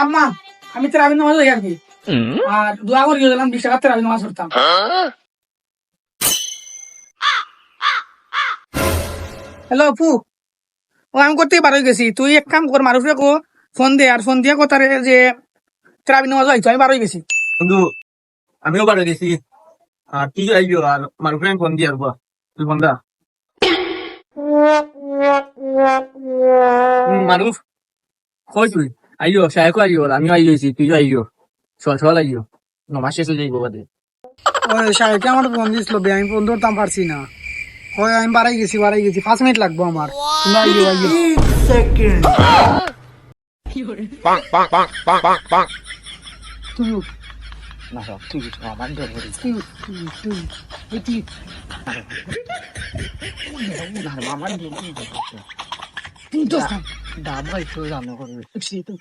আম্মা আমি তেরাবি নামাজ হয়ে আর কি আর দোয়া করে গেলাম 20 টাকা তেরাবি নামাজ পড়তাম। হ্যালো আপু, ও আমি করতেই পারো গেছি, তুই এক কাম কর মারুফরে কো ফোন দে, আর ফোন দিয়া কোথারে যে তেরাবি নামাজ হইতো আমি বারোই গেছি। বন্ধু আমিও বাড়ি গেছি আর তুই আইবিও আর আমার ফ্রেন্ড ফোন দিয়ে আসবো তুই ফোন দা মারুফ কই তুই আইও সাহেব আইও আমিও আই গেছি তুইও আইও চল চল আইও নমাজ শেষ হয়ে যাইব বাদে ওই সাহেবকে আমার ফোন দিছিল বে, আমি ফোন ধরতাম পারছি না। ওই আমি বাড়াই গেছি 5 মিনিট লাগবো আমার, তোমরা আইও আইও। তুই না তুই আমার ধরে তুই তুই তুই তুই আমার তুই তো দাম ভাই তুই রান্না করবি তুই